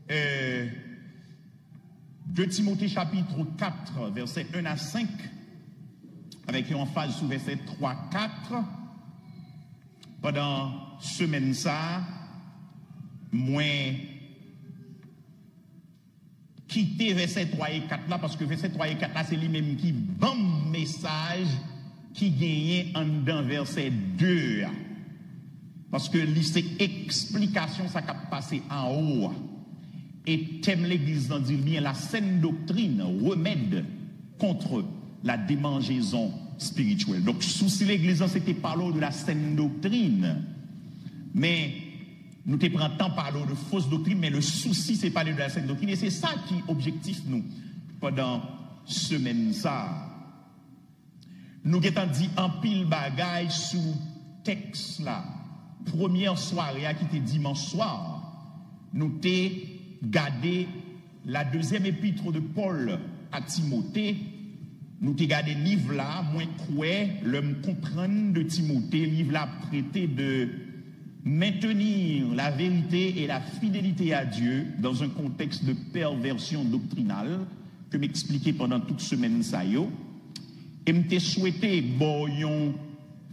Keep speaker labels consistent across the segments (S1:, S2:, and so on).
S1: 2 Timothée chapitre 4, versets 1 à 5, avec une emphase sous verset 3-4. Pendant semaine ça, moi quitter verset 3 et 4 là, parce que verset 3 et 4 là, c'est lui-même qui bon message qui gagne en dans verset 2. Parce que c'est explication ça qui a passé en haut. Et thème l'église dans dit bien la saine doctrine, remède contre la démangeaison spirituelle. Donc, souci l'église, c'était parler de la saine doctrine. Mais nous te prenons temps parler de fausse doctrine, mais le souci, c'est parler de la saine doctrine. Et c'est ça qui est objectif, nous, pendant semaine ça. Nous avons dit en pile bagaille sous texte là. Première soirée qui était dimanche soir, nous t'ai gardé la deuxième épître de Paul à Timothée. Nous t'ai gardé livre là, moins quoi, l'homme comprendre de Timothée, livre là prêté de maintenir la vérité et la fidélité à Dieu dans un contexte de perversion doctrinale que m'expliquais pendant toute semaine ça yo. Et m'te souhaité bon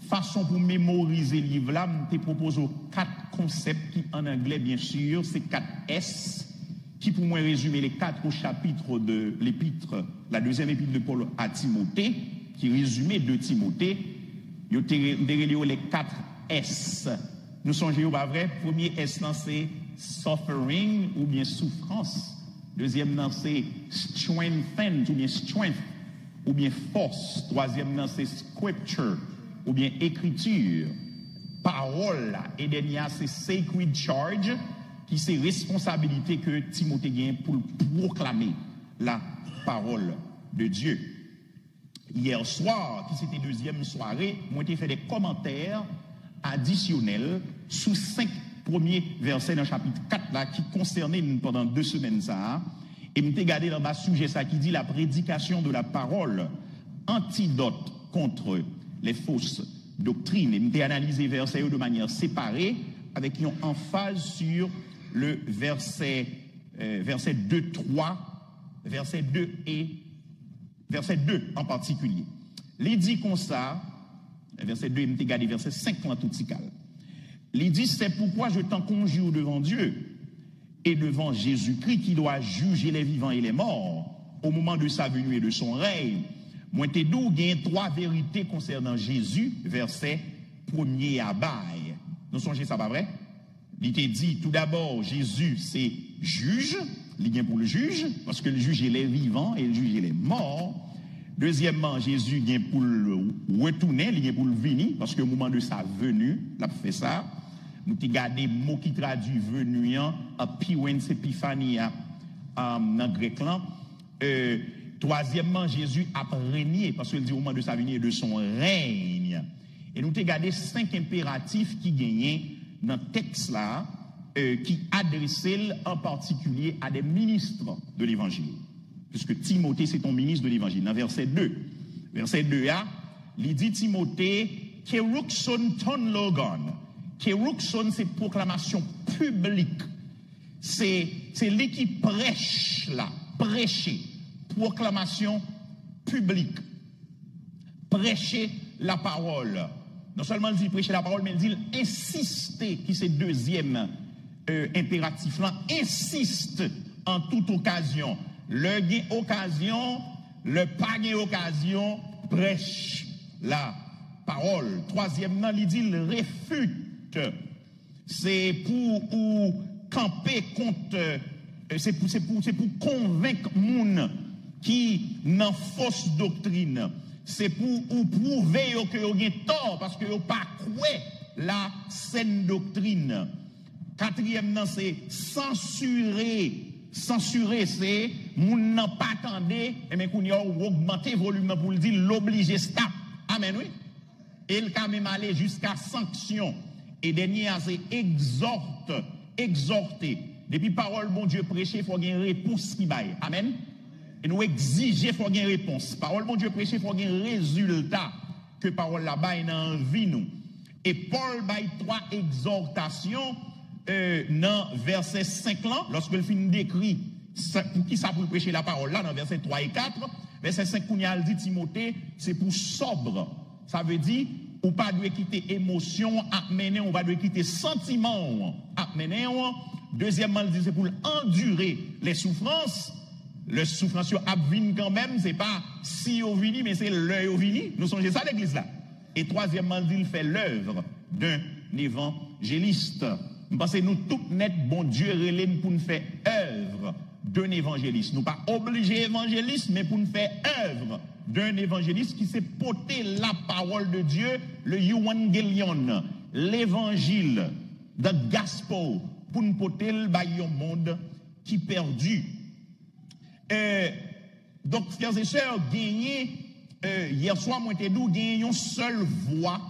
S1: façon pour mémoriser le livre là, je te propose 4 concepts qui en anglais bien sûr, c'est 4 S qui pour moi résumer les 4 chapitres de l'épître, la deuxième épître de Paul à Timothée, qui résumait de Timothée, yo te les 4 S. Nous songeons pas vrai, premier S c'est suffering ou bien souffrance, deuxième c'est strengthen ou bien strength ou bien force, troisième c'est scripture ou bien écriture, parole, et dernier c'est sacred charge, qui c'est responsabilité que Timothée gagne pour proclamer la parole de Dieu. Hier soir, qui c'était deuxième soirée, moi j'ai fait des commentaires additionnels sous 5 premiers versets dans le chapitre 4 là, qui concernaient pendant 2 semaines ça, et m'ai gardé dans ma sujet ça qui dit la prédication de la parole, antidote contre les fausses doctrines. Et m'ai analysé versets de manière séparée avec une emphase sur le verset 2, 3, verset 2 et verset 2 en particulier. Les dit comme ça, verset 2, m'ai gardé verset 5 en tout tical. Les dit c'est pourquoi je t'en conjure devant Dieu et devant Jésus-Christ qui doit juger les vivants et les morts au moment de sa venue et de son règne. Moi, t'ai dit, il y a 3 vérités concernant Jésus, verset 1er à bail. Nous songez ça, pas vrai? Il t'a dit, tout d'abord, Jésus, c'est juge, il vient pour le juge, parce que le juge, il est vivant et le juge, il est mort. Deuxièmement, Jésus vient pour le retourner, il vient pour le venir, parce qu'au moment de sa venue, il a fait ça. Nous t'ai gardé mot qui traduit venu, appearance, epiphania, dans grec là. Troisièmement, Jésus a régné, parce qu'il dit au moment de sa venue et de son règne. Et nous t'ai gardé 5 impératifs qui gagnaient dans le texte là, qui adressaient en particulier à des ministres de l'évangile. Puisque Timothée, c'est ton ministre de l'évangile. Dans verset 2. Verset 2a, il dit Timothée, Keruxon ton logon. Keruxon, c'est proclamation publique. C'est lui qui prêche là, prêcher. Proclamation publique. Prêcher la parole. Non seulement il dit prêcher la parole, mais il dit insister, qui c'est deuxième impératif là, insiste en toute occasion. Le gain occasion, le pas gain occasion, prêche la parole. Troisièmement, il dit il réfute. C'est pour camper contre, c'est pour convaincre moun qui n'en fausse doctrine. C'est pour prouver que vous avez tort parce que vous n'avez pas cru la saine doctrine. Quatrièmement, c'est censurer. Censurer, c'est moun n'en pas attendé, mais qu'on y a augmenté volume pour le dire, l'obliger stop. Amen, oui. Et le cas même aller jusqu'à sanction. Et dernier, c'est exhorter. Depuis parole, bon Dieu prêcher, il faut qu'il y ait une réponse qui baille. Amen. Et nous exiger, il faut qu'il y ait une réponse. Parole, bon Dieu prêcher, il faut qu'il y ait un résultat que parole là-bas, il a envie nous. Et Paul baille 3 exhortations dans verset 5 là, lorsque le film décrit pour qui ça pour prêcher la parole là, dans verset 3 et 4, verset 5, qu'on y a dit Timothée, c'est pour sobre. Ça veut dire, ou pas doit quitter émotion à mener, on va doit quitter sentiment à mener. Deuxièmement, il dit c'est pour endurer les souffrances. Les souffrances abvinent quand même, c'est pas si au vini, mais c'est l'œil au vini. Nous songez ça l'église là. Et troisièmement, il fait l'œuvre d'un évangéliste. Nous pensons nous tout net, bon Dieu relève pour nous faire œuvre d'un évangéliste. Nous pas obligés évangélistes, mais pour nous faire œuvre d'un évangéliste qui s'est porté la parole de Dieu, le Evangelion, l'évangile, the gospel, pour nous porter le monde qui perdu. Donc, frères et sœurs, hier soir, moi, gagné une seule voix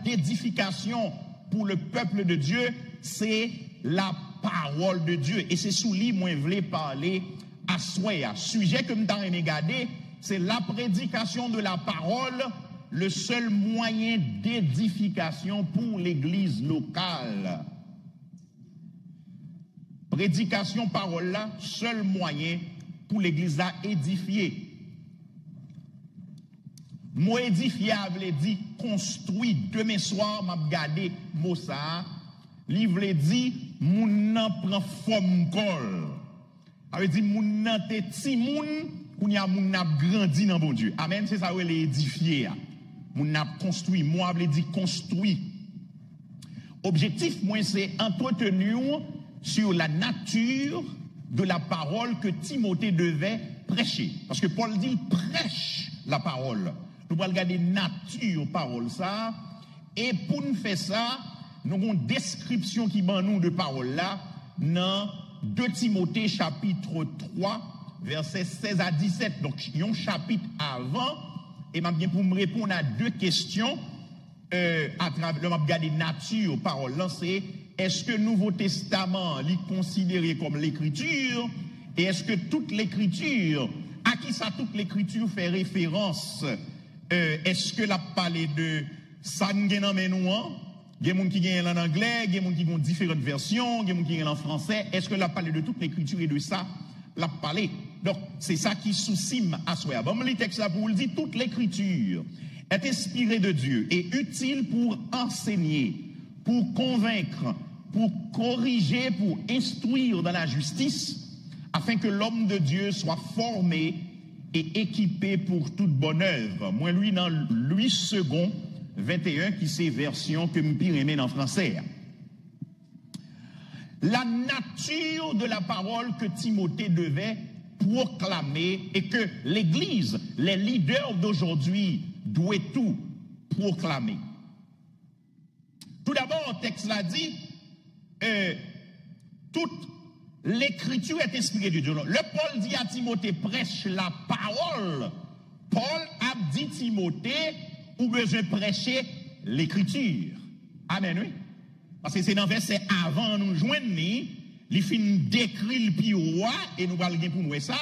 S1: d'édification pour le peuple de Dieu, c'est la parole de Dieu. Et c'est sous lui, moi, je voulais parler à soi. Sujet que nous avons regardé, c'est la prédication de la parole, le seul moyen d'édification pour l'église locale. Prédication, parole là, seul moyen pour l'église là édifier. Moi édifié, veut dire construit. Demain soir, m'a regardé mot ça. Livre dit moun nan prend forme col. Ça veut dire moun nan te ti moun, ou y a moun nan grandi dans bon Dieu. Amen, c'est ça où elle est édifié. Moun nan construit, moi veut dire construit. Objectif moi c'est entretenir sur la nature de la parole que Timothée devait prêcher. Parce que Paul dit prêche la parole. Nous allons regarder nature parole ça. Et pour nous faire ça, nous avons une description qui ban nous de parole là dans 2 Timothée chapitre 3 versets 16 à 17. Donc il y a un chapitre avant et m'a bien pour me répondre à 2 questions à travers le m'a regarder nature parole là, c'est est-ce que le Nouveau Testament est considéré comme l'écriture et est-ce que toute l'écriture, à qui ça toute l'écriture fait référence? Est-ce que la parlé de ça nous gagne en menouan? Il y a des gens qui gagnent en anglais, il y a des gens qui ont différentes versions, il y a des gens qui gagnent en français. Est-ce que la parlé de toute l'écriture et de ça la parlé? Donc c'est ça qui soucie à soi. Bon, le texte là pour le dire, toute l'écriture est inspirée de Dieu et utile pour enseigner, pour convaincre, pour corriger, pour instruire dans la justice, afin que l'homme de Dieu soit formé et équipé pour toute bonne œuvre. Moi, lui, dans Louis II, 21, qui c'est version que me pire aimé en français. La nature de la parole que Timothée devait proclamer et que l'Église, les leaders d'aujourd'hui, doivent tout proclamer. Tout d'abord, le texte l'a dit, toute l'écriture est inspirée de Dieu. Le Paul dit à Timothée, prêche la parole. Paul a dit Timothée, ou besoin prêcher l'écriture. Amen, oui. Parce que c'est dans verset avant nous joindre, il finit d'écrire le piroua, et nous allons pour nous ça.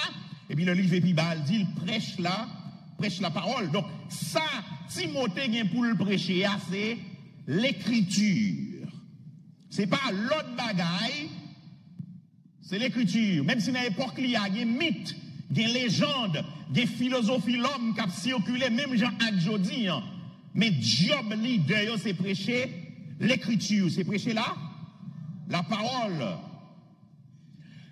S1: Et puis le livre Bible dit, il prêche la parole. Donc, ça, Timothée vient pour le prêcher, c'est l'écriture. C'est pas l'autre bagaille, c'est l'écriture. Même si dans l'époque, il y a des mythes, des légendes, des philosophies, l'homme qui a circulé, même Jean Adjodi. Mais job leader, c'est prêcher l'écriture, c'est prêcher la parole.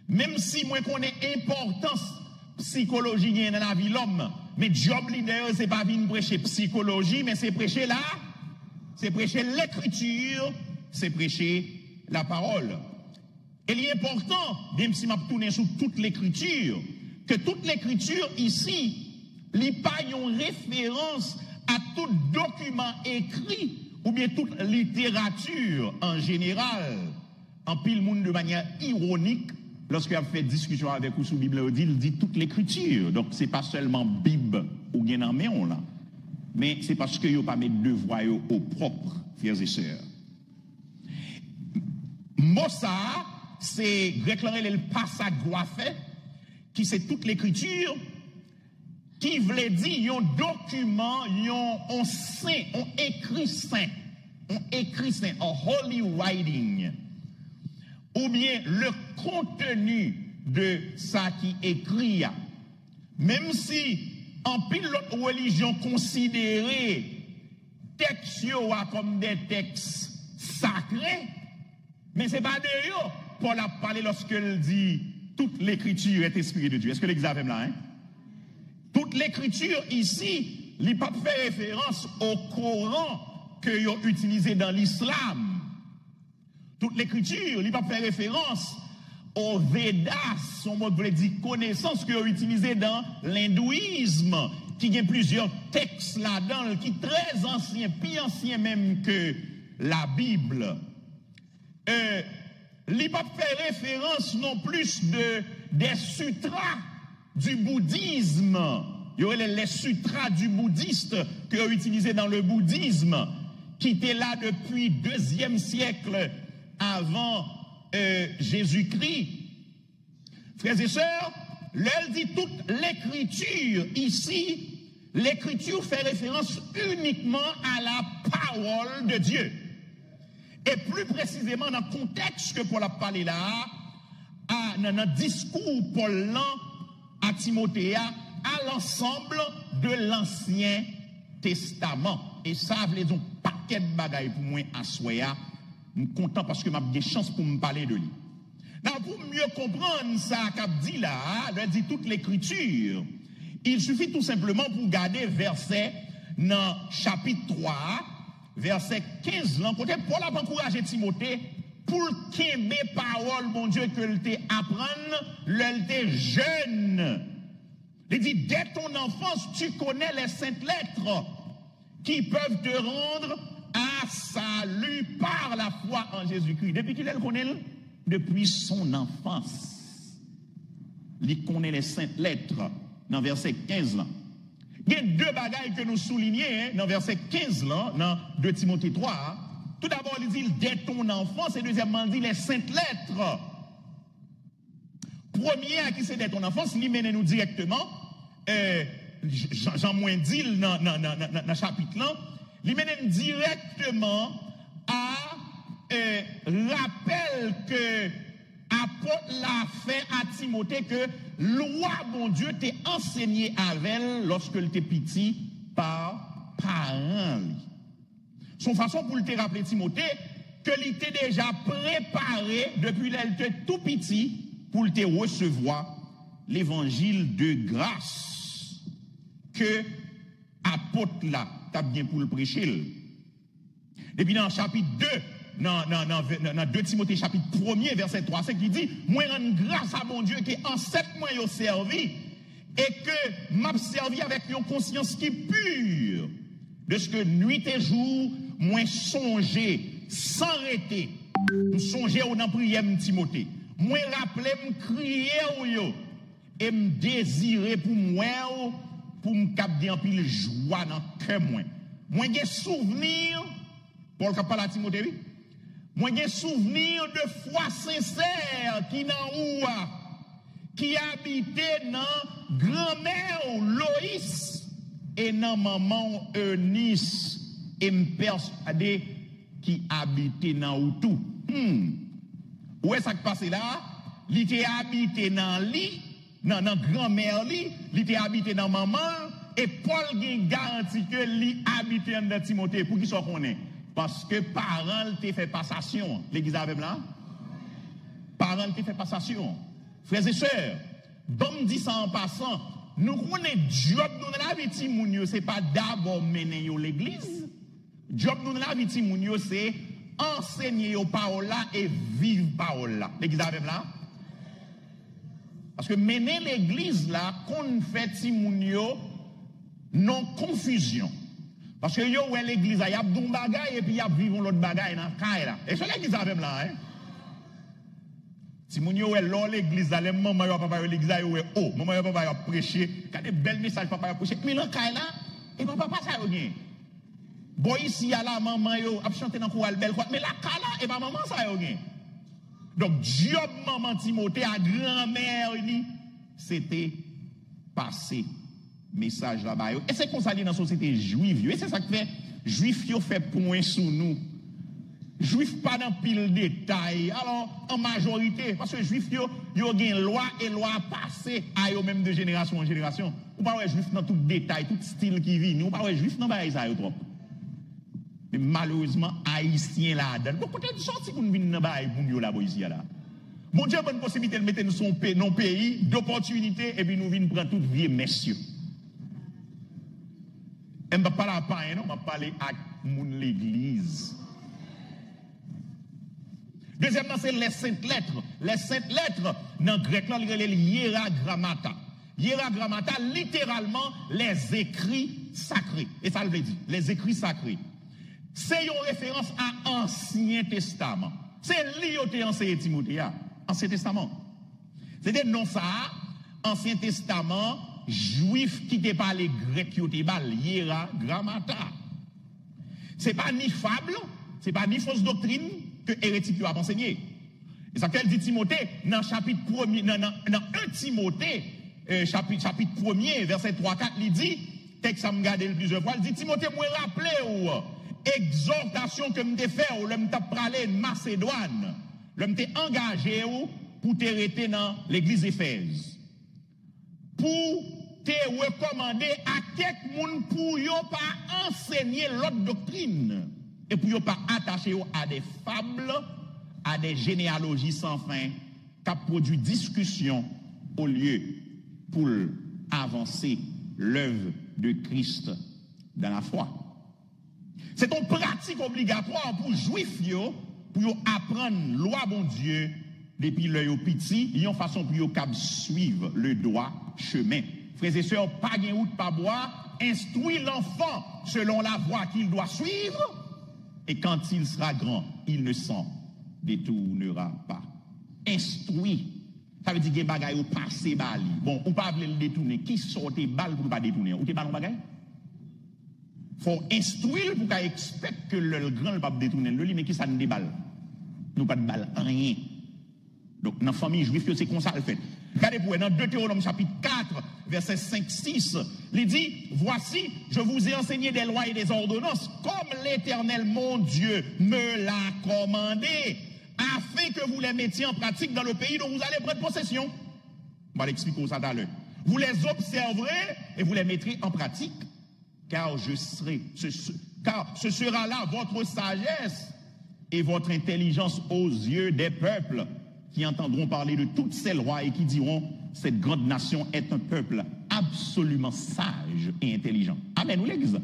S1: Même si moi connais importance psychologie dans la vie de l'homme, mais job leader, c'est pas venir prêcher psychologie, mais c'est prêcher l'écriture, c'est prêcher la parole. Et il est important, même si je tourne sur toute l'écriture, que toute l'écriture ici, il n'y a pas une référence à tout document écrit ou bien toute littérature en général. En pile monde de manière ironique, lorsqu'il a fait discussion avec vous sur la Bible, il dit toute l'écriture. Donc ce n'est pas seulement Bible ou bien en méon là, mais c'est parce qu'il n'y a pas mis devoir au propre, frères et sœurs. Mossa, c'est grec le passagroaphe, qui c'est toute l'écriture, qui voulait dire un document, un saint, un écrit saint, un écrit saint, un holy writing, ou bien le contenu de ça qui écrit, même si en pile l'autre religion considérait textes comme des textes sacrés, mais c'est pas de eux Paul a parlé lorsqu'il dit toute l'écriture est inspirée de Dieu. Est-ce que l'examen là, hein? Toute l'écriture ici, il pas fait référence au Coran que ils ont utilisé dans l'islam. Toute l'écriture, il pas fait référence au Vedas, son mot veut dire connaissance qu'ils ont utilisé dans l'hindouisme, qui a plusieurs textes là-dedans, qui sont très anciens, plus anciens même que la Bible. Il n'a pas fait référence non plus des sutras du bouddhisme. Il y aurait les sutras du bouddhiste qu'ils ont utilisés dans le bouddhisme, qui étaient là depuis 2e siècle avant Jésus-Christ. Frères et sœurs, l'elle dit toute l'écriture ici, l'écriture fait référence uniquement à la parole de Dieu. Et plus précisément dans le contexte que Paul a parlé là, dans le discours Paul à Timothée, à l'ensemble de l'Ancien Testament. Et ça, veut dire un paquet de bagailles pour moi à soya. Je suis content parce que j'ai des chances pour me parler de lui. Pour mieux comprendre ça qu'a dit là, elle dit toute l'écriture, il suffit tout simplement pour garder verset dans chapitre 3, verset 15, là, côté Paul a encouragé Timothée pour qu'il ait parole, mon Dieu, que l'il apprenne, l'il était jeune. Il dit, dès ton enfance, tu connais les saintes lettres qui peuvent te rendre à salut par la foi en Jésus-Christ. Depuis qu'il le connaît, depuis son enfance. Il connaît les saintes lettres dans verset 15 là. Il y a deux bagailles que nous soulignons dans verset 15 là, dans 2 Timothée 3. Tout d'abord, il dit dès ton enfance, et deuxièmement, il dit les saintes lettres. Premier à qui c'est dès ton enfance, il mène nous directement, Jean moins dit dans le chapitre là, il mène directement à rappel que apôtre l'a fait à Timothée que loi, mon Dieu, t'est enseigné avec elle lorsque elle était petit par parents. Son façon pour te rappeler Timothée que il était déjà préparé depuis qu'elle était tout petit pour te recevoir l'évangile de grâce que apôtre là t'a bien pour le prêcher. Et puis dans le chapitre 2, dans 2 Timothée chapitre 1er verset 3, c'est qui dit moi rends grâce à mon Dieu qui en 7 mois yo servi et que m'a servi avec une conscience qui est pure de ce que nuit et jour moi songer sans arrêter songer au dans prière Timothée moi rappeler me crier yo et me désirer pour moi pour me capter en pile joie dans cœur moi j'ai souvenir Paul qui parle à Timothée oui. Moi, j'ai souvenir de foi sincère qui qui habitait dans grand-mère Loïs et dans maman Eunice et me persuadé qui habitait dans Outou. Où est-ce qui passe là? Il était habité dans lit, dans grand-mère il était habité dans maman et Paul a garanti que il habitait dans Timothée pour qu'il soit connaît. Parce que parents te fait passation. L'église avec là? Parents te fait passation. Frères et sœurs, bon dit ça en passant, nous connaissons job nous dans la vie Timounio, c'est pas d'abord mener l'église. Job nous dans la vie Timounio, c'est enseigner aux paroles là et vivre parole là. L'église avec là? Parce que mener l'église là, qu'on fait Timounio, non confusion. Parce que yo ouais l'église il y a d'un bagay et puis il y a vivre l'autre bagay dans caille là. Et c'est l'église avec là hein. Si moun yo ouais l'église là les maman yo papa yo l'église yo ouais oh, maman yo papa yo prêcher, des bel message papa yo prêcher. Mais dans caille là et papa pas ça yo gen. Boy ici y a la maman yo a chanter dans chorale belle quoi, mais la caille là et pas maman ça yo gen. Donc job maman Timothée à grand-mère ni c'était passé message là-bas. Et c'est comme ça dans la société juive. Et c'est ça que fait juif yo fait point sous nous Juif pas dans pile détail. Alors, en majorité, parce que Juif, yo gen loi et loi passé à eux même de génération en génération. Ou pas ouais Juif dans tout détail, tout style qui vit. Ou pas ouais Juif dans bail ça yo trop. Mais malheureusement, Haïtien là-dedans. Bon, peut-être sorti pour nous venir dans bail pour nous là ici là. Bon Dieu, bonne possibilité de mettre nous dans pays d'opportunité et puis nous venons prendre tout vieux messieurs. Et je ne parle pas à non, je parle à l'église. Deuxièmement, c'est les saintes lettres. Les saintes lettres, dans le grec, il y a les hieragrammata. Hieragrammata, littéralement, les écrits sacrés. Et ça le veut dire, les écrits sacrés. C'est une référence à l'Ancien Testament. C'est lié au Ancien Timothée, Ancien Testament. C'est-à-dire, non ça, Ancien Testament, juif qui te parle grec qui te parle, hieragrammata. C'est pas ni fable, c'est pas ni fausse doctrine que hérétique a enseigné. Et ça qu'elle dit Timothée, dans le chapitre 1er, dans 1 Timothée, chapitre 1er, verset 3-4, il dit, texte ça me garde plusieurs fois, il dit Timothée, moi rappelez ou exhortation que m'te fait ou l'homme t'a parlé de Macédoine, l'homme t'est engagé ou pour te rester dans l'église Éphèse. Pour te recommander à quelqu'un pour yo pas enseigner l'autre doctrine et pour yo pas attacher à des fables, à des généalogies sans fin qui produit discussion au lieu pour avancer l'œuvre de Christ dans la foi. C'est une pratique obligatoire pour juifs pour apprendre loi bon Dieu depuis leur petit, il y a une façon pour eux suivre le droit chemin. Frères et sœurs, pas de route, pas boire, instruis l'enfant selon la voie qu'il doit suivre, et quand il sera grand, il ne s'en détournera pas. Instruis. Ça veut dire que les bagailles ont passé bali. Bon, on pas le détourner. Qui sort des balles pour ne pas détourner? Ou tes balles en bagaille? Faut instruire pour qu'il expecte que le grand ne va pas détourner. Le lit, mais qui ça ne déballe? Nous pas de balle, rien. Donc, dans la famille juive, c'est comme ça le fait. Regardez pour dans Deutéronome chapitre 4, verset 5-6, il dit, voici, je vous ai enseigné des lois et des ordonnances, comme l'Éternel mon Dieu me l'a commandé, afin que vous les mettiez en pratique dans le pays dont vous allez prendre possession. On va l'expliquer ça tout à l'heure. Vous les observerez et vous les mettrez en pratique, car ce sera là votre sagesse et votre intelligence aux yeux des peuples qui entendront parler de toutes ces lois et qui diront, cette grande nation est un peuple absolument sage et intelligent. Amen, ou l'église?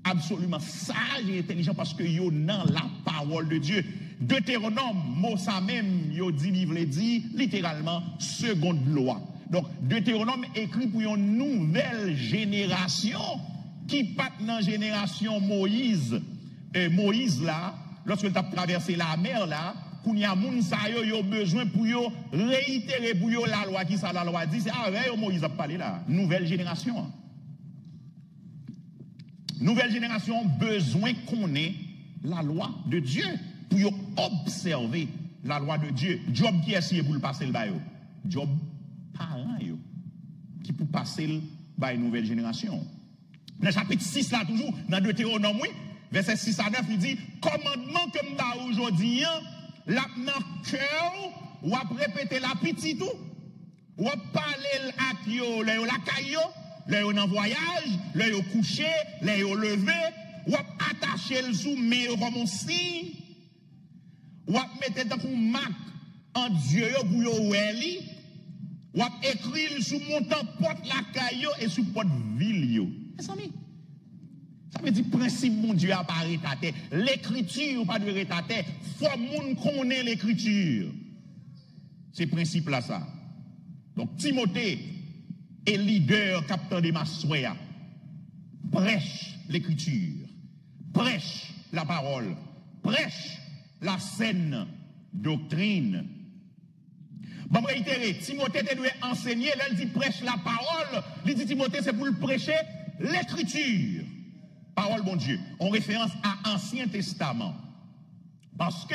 S1: Absolument sage et intelligent parce que yo nan la parole de Dieu. Deutéronome, mot ça même, yo dit, livre dit, littéralement, seconde loi. Donc, Deutéronome écrit pour une nouvelle génération qui part dans la génération Moïse. Moïse là, lorsqu'il a traversé la mer là, qu'on y a moun sa yo besoin pour yo réitérer pour yo la loi qui ça la loi dit c'est Moïse a parlé là nouvelle génération besoin qu'on ait la loi de Dieu pour yo observer la loi de Dieu. Job qui essaye pour le passer le bail Job parent yo qui pour passer le bail nouvelle génération. Dans le chapitre 6 là toujours dans Deutéronome oui verset 6 à 9 il dit commandement que m'ba aujourd'hui la nan cœur ou a répéter la petite tout ou a parler à yo la caillou la yo dans voyage la yo couché la yo levé ou a attacher le sous mais comme un signe ou a mettre dans un marque en Dieu pour yo weli ou a écrire sous montant porte la caillou et sous porte ville yo. Ça veut dire principe mon Dieu apparaît à terre. L'écriture pas de à terre. Faut moun connaît l'écriture. C'est principe là ça. Donc Timothée est leader capteur de Massoya. Prêche l'écriture. Prêche la parole. Prêche la saine doctrine. Bon, réitérer, Timothée doit enseigner, là il dit prêche la parole. Il dit Timothée c'est pour le prêcher l'écriture. Parole bon Dieu, en référence à Ancien Testament. Parce que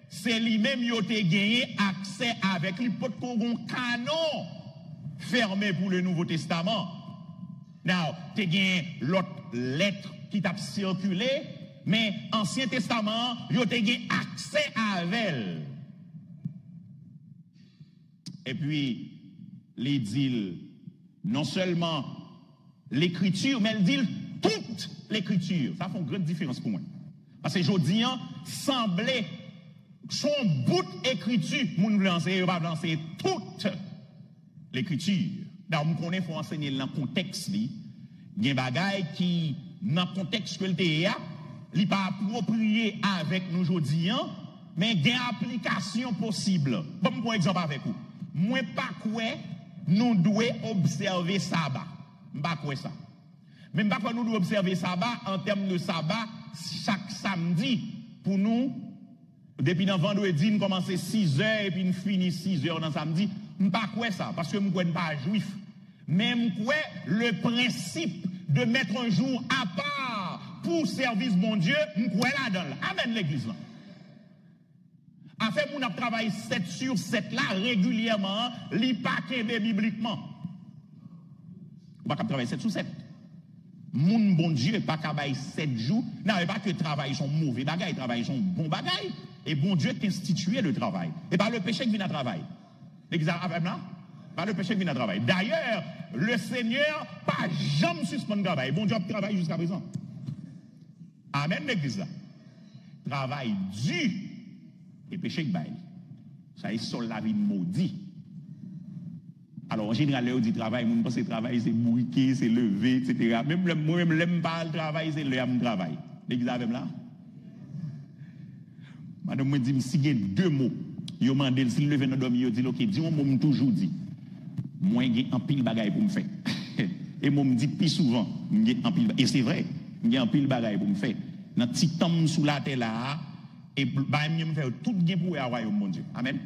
S1: c'est lui-même qui a gagné accès avec lui pour qu'on canon fermé pour le Nouveau Testament. Now, tu as gagné l'autre lettre qui t'a circulé mais Ancien Testament, yo te gen accès avec. Et puis, les dit non seulement l'écriture, mais elle dit toute l'écriture. Ça fait une grande différence pour moi. Parce que je dis, semblait son bout d'écriture, moun lancer, pas lancer toute l'écriture. D'ailleurs, on faut enseigner dans le contexte, il y a des bagailles qui, dans le contexte que le TEA, il n'est pas approprié avec nous aujourd'hui, mais il y a une application possible. Bon, pour exemple avec vous. Moi, pas quoi, nous devons observer sabbat. Pas quoi ça. Même pas quoi nous devons observer sabbat en termes de sabbat chaque samedi pour nous. Depuis dans vendredi, nous commençons 6h et puis nous finissons 6h dans samedi. Pas quoi ça, parce que nous ne sommes pas juifs. Même quoi le principe de mettre un jour à part pour service bon Dieu, nous quoi là-dedans. Amen l'église là. En fait, nous avons travaillé 7 sur 7 là régulièrement, li pas kebe bibliquement. On va travailler 7 sur 7. Moun bon Dieu pas travailler 7 jours. Non, pas que travail sont mauvais bagaille, travail sont bon bagaille. Et bon Dieu institué le travail. Et pas le péché qui vient à travail. L'église avec là? Pas le péché qui vient à travail. D'ailleurs, le Seigneur pas jamais suspend le travail. Bon Dieu travaille jusqu'à présent. Amen l'église là. Travail dur. Et péché qui baille. Ça est sur la vie maudit. Alors en général, on dit travail, on pense que travail c'est briquer, c'est lever, etc. Même moi-même, l'aime pas le travail, c'est le travail. L'église avec là? Madame me dit, si il y a 2 mots, il m'a demandé, s'il levait dans dormir, il dit, ok, dis-moi, moi, toujours dit. Moi, j'ai un pile bagaille pour me faire. Et moi, me dit plus souvent, j'ai un pile, et c'est vrai, j'ai un pile bagaille pour me faire. Dans petit temps sous la terre là, et bah, je me faire tout bien pour le royaume, mon Dieu. Amen.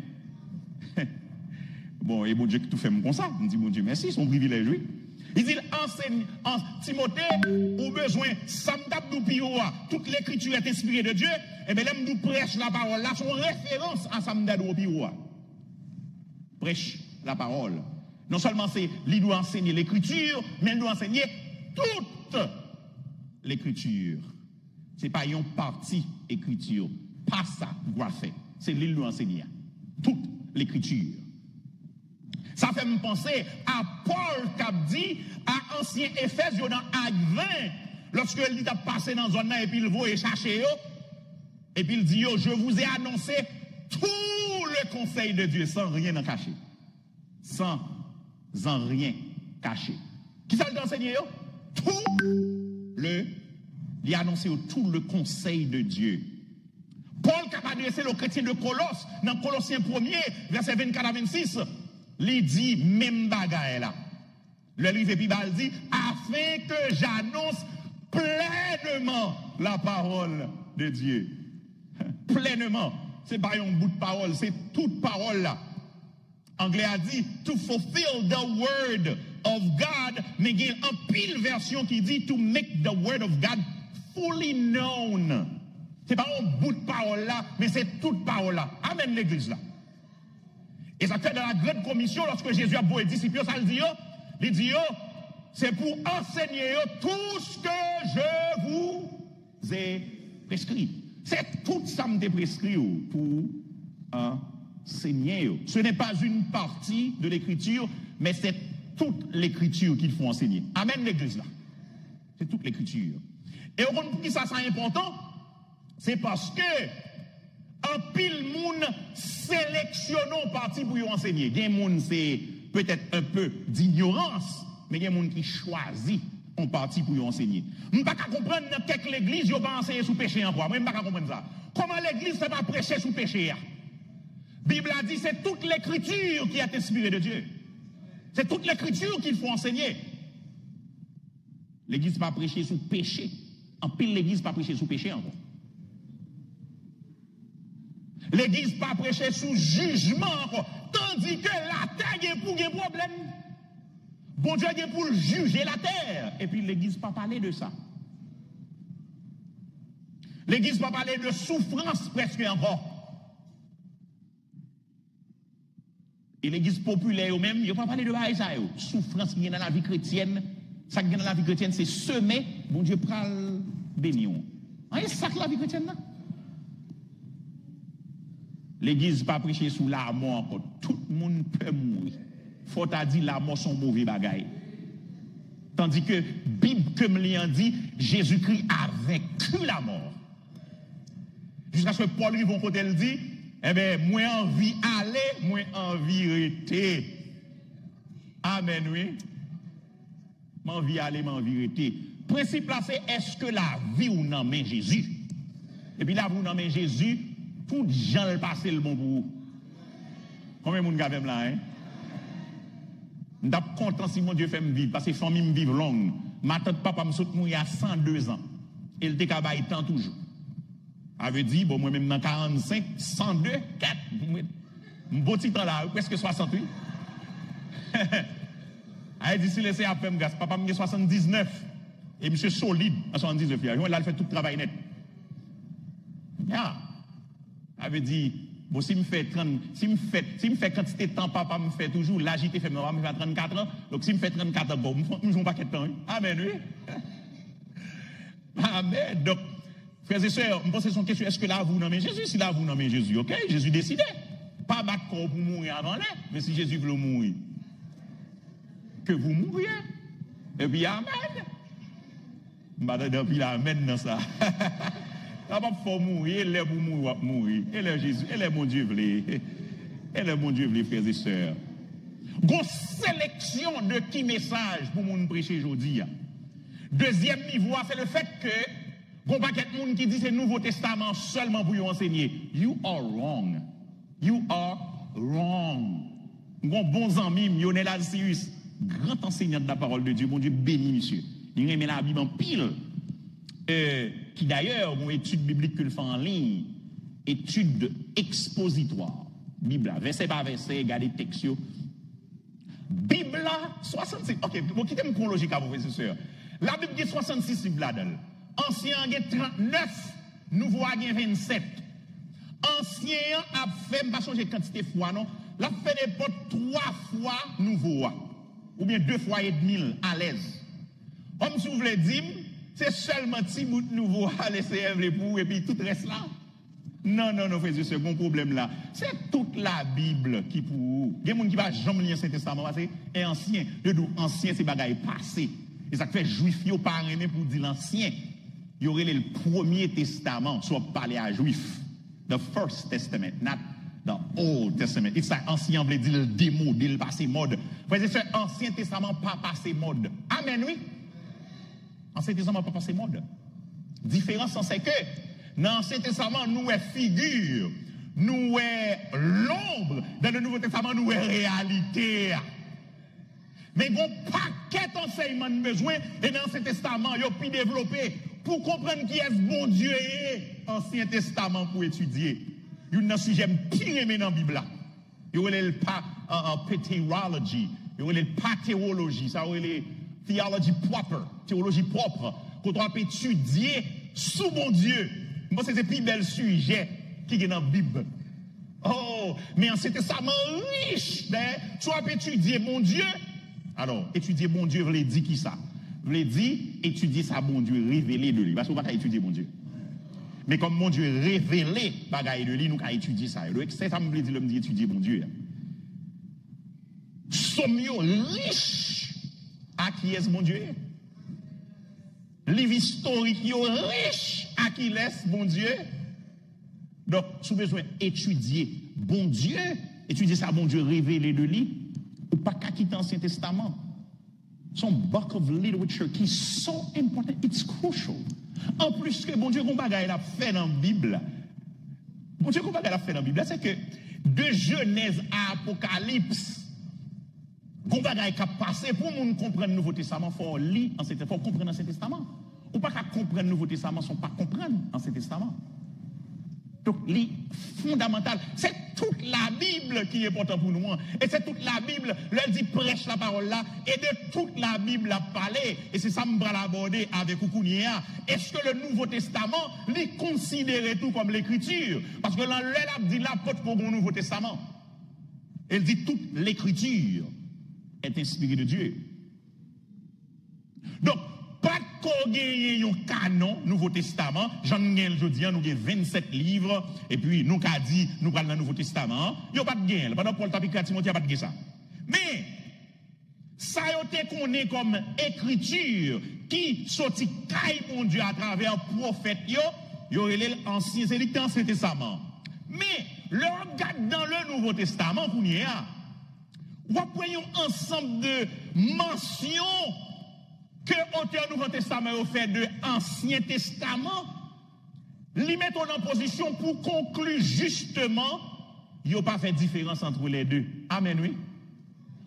S1: Bon, et bon Dieu qui tout fait comme ça. Je me dis, bon Dieu, merci, son privilège, oui. Il dit, enseigne, en Timothée, au besoin, Samdabdou Pioua, toute l'écriture est inspirée de Dieu, et bien, l'aime nous prêche la parole, là, son référence à Samdabdou Pioua. Prêche la parole. Non seulement c'est, il doit enseigner l'écriture, mais il doit enseigner toute l'écriture. C'est pas une partie écriture. Pas ça, doit faire. C'est lui qui doit enseigner. Toute l'écriture. Ça fait me penser à Paul qui a dit à ancien Éphèse dans Acte 20, lorsque il a passé dans une zone et puis il va chercher, et puis il dit, je vous ai annoncé tout le conseil de Dieu sans rien en cacher. Sans en rien cacher. Qui ça l'a enseigné? Il a annoncé tout le conseil de Dieu. Paul qui a adressé le chrétien de Colosse, dans Colossiens 1er, verset 24 à 26, il dit même bagaille là. Le livre Bible dit, afin que j'annonce pleinement la parole de Dieu. Pleinement. Ce n'est pas un bout de parole, c'est toute parole là. Anglais a dit, to fulfill the word of God, mais il y a une pile version qui dit, to make the word of God fully known. Ce n'est pas un bout de parole là, mais c'est toute parole là. Amen l'église là. Et ça fait dans la grande commission, lorsque Jésus a beau et disciples, ça il dit, c'est pour enseigner tout ce que je vous ai prescrit. C'est tout ça que je prescrit pour enseigner. Ce n'est pas une partie de l'écriture, mais c'est toute l'écriture qu'il faut enseigner. Amen l'église là. C'est toute l'écriture. Et au pour qui ça c'est important, c'est parce que en pile moun sélectionnons parti pour y enseigner. Gen moun c'est peut-être un peu d'ignorance, mais gen moun qui choisit en partie pour y enseigner. Je ne peux pas comprendre que l'église n'a pas enseigné sous péché encore. Je ne peux pas comprendre ça. Comment l'église ne peut pas prêcher sous péché? La Bible a dit c'est toute l'écriture qui est inspirée de Dieu. C'est toute l'écriture qu'il faut enseigner. L'église ne peut pas prêcher sous péché. En pile, l'église ne peut pas prêcher sous péché encore. L'église ne peut pas prêcher sous jugement encore. Tandis que la terre est pour un problème. Bon Dieu est pour juger la terre. Et puis l'église ne peut pas parler de ça. L'église ne peut pas parler de souffrance presque encore. Et l'église populaire même, il ne peut pas parler de ça. Souffrance qui est dans la vie chrétienne. Ça qui est dans la vie chrétienne, c'est semer. Bon Dieu pral béni. C'est ça que la vie chrétienne là. L'église pas prêcher sous la mort encore. Tout le monde peut mourir. Faut t'a dit la mort sont mauvais bagaille. Tandis que Bible comme l'ayant dit, Jésus-Christ a vaincu la mort. Jusqu'à ce que Paul arrive au côté, il dit, eh bien, moi envie aller, moi envie rester. Amen, oui. M'envie aller, m'envie rester. Principe là, c'est est-ce que la vie ou non mais Jésus? Et puis là, vous nommez Jésus, tout gens le passer le bon pour vous. Combien de monde avez là, hein? Je suis content si mon Dieu fait me vivre, parce que famille me vivre longue. Ma tante papa me saute mourir à 102 ans. Et le décabaye tant toujours. Ça veut dire, bon, moi-même dans 45, 102, 4. Mon beau petit temps là, presque 68. Elle dit, si laissez après me gaz, papa me 79. Et monsieur solide à 79 ans. Il a fait tout le travail net. Yeah. Ça veut dire, bon, si me fait 30, si me fait quantité de temps, papa me fait toujours, là, j'étais fait, papa me fait 34 ans. Donc, si me fait 34 ans, bon, me joue un paquet de temps. Amen, oui. Amen. Donc, frères et sœurs, je pense que c'est une question, est-ce que là, vous nommez Jésus? Si là, vous nommez Jésus, ok? Jésus décidait. Pas battre corps pour mourir avant là, mais si Jésus veut mourir, que vous mouriez. Et puis, amen. Madame, puis amen dans ça. Là, il faut mourir, il est pour mourir. Elle est Jésus, elle est mon Dieu, elle est mon Dieu, frères et sœurs. Grosse sélection de qui message pour mon prêcher aujourd'hui. Deuxième niveau, c'est le fait que, bon paquet de monde qui dit c'est le Nouveau Testament seulement pour vous enseigner. You are wrong. You are wrong. Mon bon ami, Lionel Alcius, grand enseignant de la parole de Dieu, mon Dieu béni, monsieur. Il remet la Bible en pile. Qui d'ailleurs, mon étude biblique que le fait en ligne, étude expositoire. Bible, verset par verset, regardez texte. Bible 66. Ok, bon, quittez mon chronologique à vous, frères et sœurs. La Bible dit 66 Bible là-dedans. Ancien a 39, nouveau a 27. Ancien a fait, pas changer quantité de fois, non? La fait n'importe 3 fois nouveau. Ou bien 2 fois et demi à l'aise. Comme si vous voulez dire, c'est seulement petit bout de nouveau à laisser les pour et puis tout reste là. Non, non, non, frère, c'est un bon problème là. C'est toute la Bible qui pour vous. Il y a des gens qui ne vont jamais lire l'Ancien Testament parce que c'est ancien. Le dos ancien, c'est bagaille passé. Et ça fait juif, il n'y a pas rien pour dire l'ancien. Il y aurait le premier testament, soit parler à juif. The First Testament, not the Old Testament. It's like ancien, on veut dire le démodé, le passé mode. Frère, c'est ancien testament, pas passé mode. Amen, oui. Ancien testament, pas passé mode. Différence, c'est que dans l'Ancien Testament, nous est figure, nous est l'ombre. Dans le Nouveau Testament, nous est réalité. Mais bon, paquet d'enseignements de besoin, et dans l'Ancien Testament, il y a pu développer pour comprendre qui est ce bon Dieu et Ancien Testament pour étudier. Il y a un sujet pire dans la Bible. Il y a le patérologie, il y a le patérologie, ça y a théologie propre, théologie propre, qu'on doit étudier sous bon Dieu. Moi, c'est le plus bel sujet qui est dans la Bible. Oh, mais Ancien Testament riche, tu as étudier mon Dieu. Alors, étudier mon Dieu, vous voulez dire qui ça? Vous voulez dire étudier ça, bon Dieu, révélé de lui. Parce qu'on ne va pas étudier mon Dieu. Mais comme mon Dieu révélé, bagaille de lui, nous allons étudier ça. C'est ça, me veut dire, me dit étudier mon Dieu. Sommes riche à qui est mon Dieu? Livre historique riche à qui laisse bon Dieu. Donc, si vous avez besoin d'étudier bon Dieu, étudier ça, bon Dieu révélé de lui, ou pas qu'à quitter l'Ancien Testament. Son book of literature qui est so important, it's crucial. En plus que bon Dieu, qu'on bagaille a fait dans la Bible, bon Dieu, qu'on bagaille a fait dans la Bible, c'est que de Genèse à Apocalypse, qu'on bagaille a passé pour nous comprendre le Nouveau Testament, il faut lire l'Ancien Testament, il faut comprendre l'Ancien Testament. Ou pas qu'à comprendre le Nouveau Testament, sans pas comprendre l'Ancien Testament. Donc, c'est fondamental. C'est toute la Bible qui est importante pour nous. Et c'est toute la Bible, elle dit prêche la parole là, et de toute la Bible à parler. Et c'est ça que je vais l'aborder avec Koukounia. Est-ce que le Nouveau Testament l'est considéré tout comme l'écriture? Parce que là, elle dit l'apôtre pour le Nouveau Testament. Elle dit toute l'écriture est inspirée de Dieu. Donc, pas qu'on gagne un canon, Nouveau Testament, j'en gagne aujourd'hui, nous avons 27 livres, et puis nous avons dit, nous parlons dans le Nouveau Testament, il n'y a pas de gain, pendant Paul Tapika Timothée, il n'y a pas de gain ça. Mais, ça a été connu comme écriture qui sortit caille mon Dieu à travers prophète yo l'Ancien Testament. Mais, le regarde dans le Nouveau Testament, vous n'y a, vous voyez un ensemble de mentions que l'auteur du Nouveau Testament a fait de l'Ancien Testament, les mettons en position pour conclure justement, il n'y a pas fait de différence entre les deux. Amen, oui.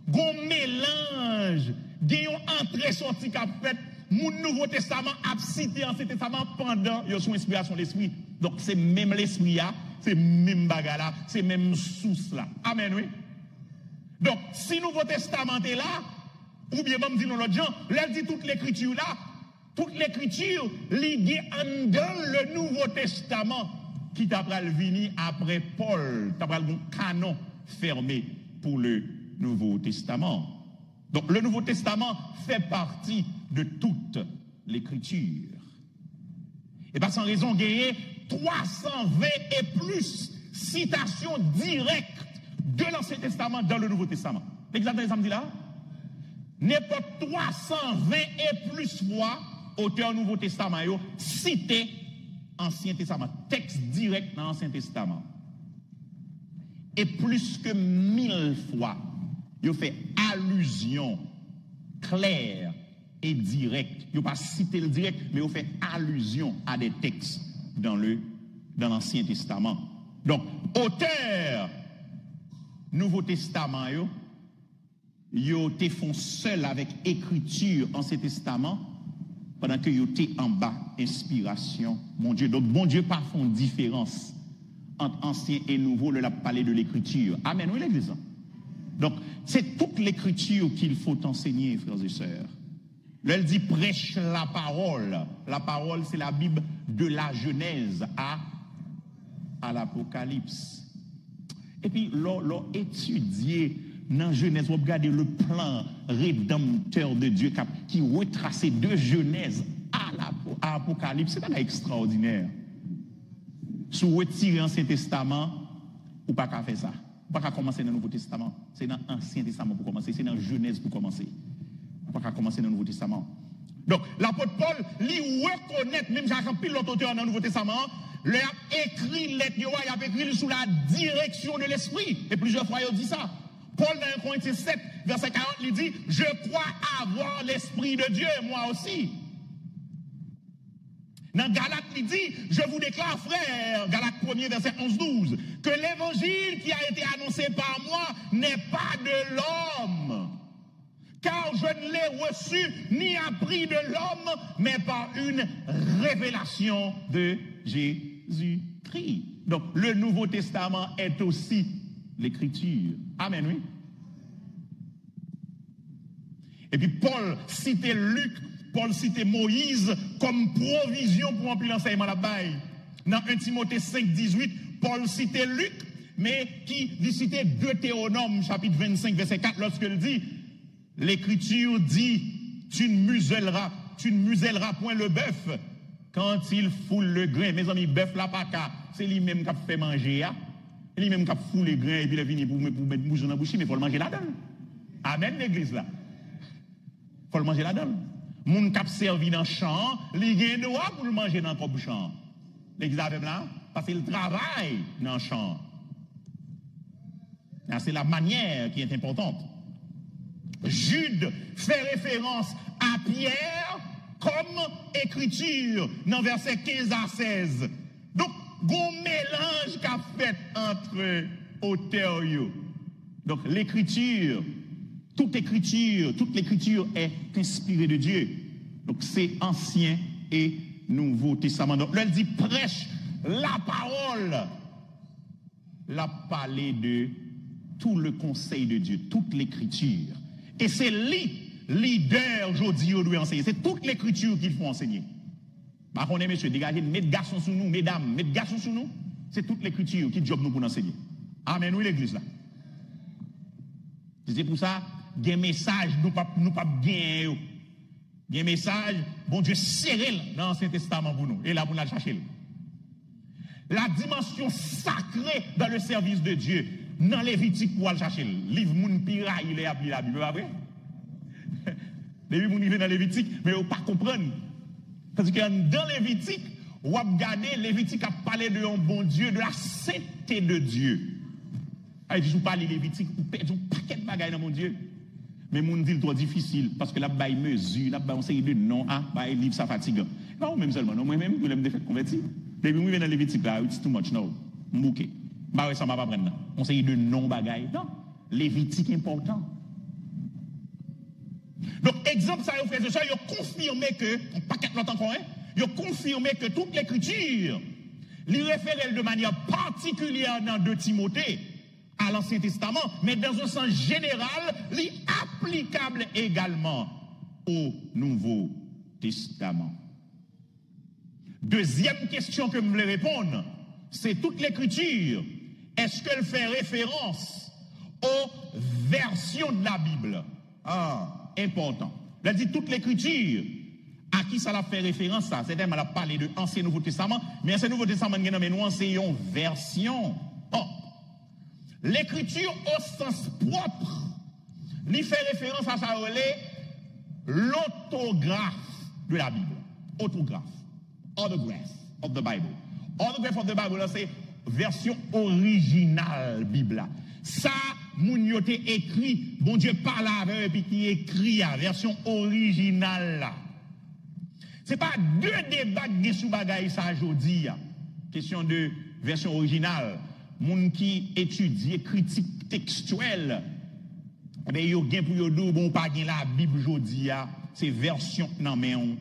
S1: Gon mélange, gayon entrée-sortie qu'a fait, mon Nouveau Testament a cité l'Ancien Testament pendant son inspiration de l'Esprit. Donc c'est même l'Esprit là, c'est même bagala, c'est même source là. Amen, oui. Donc, si le Nouveau Testament est là, ou bien même dit l'autre gens, là dit toute l'écriture là, toute l'écriture liée dans le Nouveau Testament qui t'a venir après Paul, t'a un canon fermé pour le Nouveau Testament. Donc, le Nouveau Testament fait partie de toute l'écriture. Et pas sans raison, gagner 320 et plus citations directes de l'Ancien Testament dans le Nouveau Testament. L'exemple samedi là, n'importe 320 et plus fois, auteur Nouveau Testament, cité Ancien Testament, texte direct dans l'Ancien Testament. Et plus que 1000 fois, il fait allusion claire et directe. Il n'a pas cité le direct, mais il fait allusion à des textes dans l'Ancien Testament. Donc, auteur Nouveau Testament, yo te font seul avec écriture Ancien Testament pendant que yo te en bas inspiration, mon Dieu. Donc, bon Dieu, pas font différence entre ancien et nouveau, le parler de l'écriture. Amen, oui, l'église. Donc, c'est toute l'écriture qu'il faut enseigner, frères et sœurs. Là, elle dit prêche la parole. La parole, c'est la Bible de la Genèse à l'Apocalypse. Et puis, l'on étudier dans Genèse, on regarde le plan rédempteur de Dieu qui retrace de Genèse à Apocalypse. C'est extraordinaire. Si vous retirez l'Ancien Testament, ou pas qu'à faire ça. Ou pas qu'à commencer dans le Nouveau Testament. C'est dans l'Ancien Testament pour commencer. C'est dans Genèse pour commencer. Ou pas qu'à commencer dans le Nouveau Testament. Donc, l'apôtre Paul, lui reconnaît, même Jacques Pile, l'autre auteur dans le Nouveau Testament, il a écrit lettre, il a écrit sous la direction de l'Esprit. Et plusieurs fois, il dit ça. Paul, dans 1 Corinthiens 7, verset 40, il dit, je crois avoir l'Esprit de Dieu, moi aussi. Dans Galates, il dit, je vous déclare, frère, Galates 1er, verset 11-12, que l'évangile qui a été annoncé par moi n'est pas de l'homme. Car je ne l'ai reçu ni appris de l'homme, mais par une révélation de Jésus-Christ. Donc, le Nouveau Testament est aussi l'écriture. Amen, oui. Et puis, Paul citait Luc, Paul citait Moïse comme provision pour remplir l'enseignement là-bas. Dans 1 Timothée 5, 18, Paul citait Luc, mais qui citait Deutéronome, chapitre 25, verset 4, lorsqu'il dit, l'Écriture dit, tu ne muselleras point le bœuf quand il foule le grain. Mes amis, bœuf là pas qu'à, c'est lui-même qui a fait manger, c'est lui-même qui a foulé le grain et puis il est venu pour mettre bouche dans la bouche, mais il faut le manger là-dedans. Amen, l'église là. Il faut le manger là-dedans. Moun k'ap servi dans le champ, li gen droit pour le manger dans le champ. L'église avec là, parce qu'il travaille dans le champ. C'est la manière qui est importante. Jude fait référence à Pierre comme écriture dans versets 15 à 16. Donc, gon mélange qu'a fait entre auteurs. Donc, l'écriture, toute l'écriture est inspirée de Dieu. Donc, c'est Ancien et Nouveau Testament. Donc, là, elle dit prêche la parole. La parler de tout le conseil de Dieu, toute l'écriture. Et c'est leader aujourd'hui, on doit enseigner. C'est toute l'écriture qu'il faut enseigner. Par contre, messieurs, dégagez, mettez garçons sous nous, mesdames, mettez garçons sous nous. C'est toute l'écriture qui job nous pour enseigner. Amen, oui, l'église là. C'est pour ça, il y a un message, nous pas gagner. Il y a un message, bon Dieu serré dans l'Ancien Testament pour nous. Et là, pour nous chercher. La dimension sacrée dans le service de Dieu, dans Lévitique pour aller chercher. Livre Moun Pira, il est appelé la Bible, pas vrai? Depuis mon niveau dans Lévitique, mais on ne pas comprendre. Parce que dans Lévitique, on va regarder, Lévitique a parlé de un bon Dieu, de la sainteté de Dieu. Il dit, je parle de Lévitique, vous perdez un paquet de bagailles dans mon Dieu. Mais mon dit trop difficile, parce que là, il mesure, là, on série de noms, il livre ça fatigue. Non, même seulement, non, moi-même, je l'ai fait convertir. Depuis que je viens dans Lévitique, là, it's too much, no. Mbouké. Bah, ça m'a pas prendre. On série de noms bagailles. Non, Lévitique important. Donc, exemple, ça, frères et sœurs, ils ont confirmé que, un paquet de l'autre encore, ils ont confirmé que toute l'écriture, les réfère de manière particulière dans 2 Timothée, à l'Ancien Testament, mais dans un sens général, les applicable également au Nouveau Testament. Deuxième question que je voulais répondre, c'est toute l'écriture. Est-ce qu'elle fait référence aux versions de la Bible? Important. Elle dit toute l'écriture. À qui ça l'a fait référence, ça? C'est-à-dire, elle a parlé de Ancien Nouveau Testament, mais Ancien Nouveau Testament, nous enseignons version. L'écriture au sens propre, lui fait référence à ça, l'autographe de la Bible. Autographe. Autograph of the Bible. Autograph of the Bible, c'est version originale Bible. Ça, moun yote écrit, bon Dieu parle avec eux, et puis qui écrit la version originale. C'est pas 2 débats qui sous bagaille ça aujourd'hui. Question de version originale. Moun qui étudie critique textuelle, eh bien, yo gen pour yo dou, bon, pas gen la Bible aujourd'hui, c'est version, non, mais on,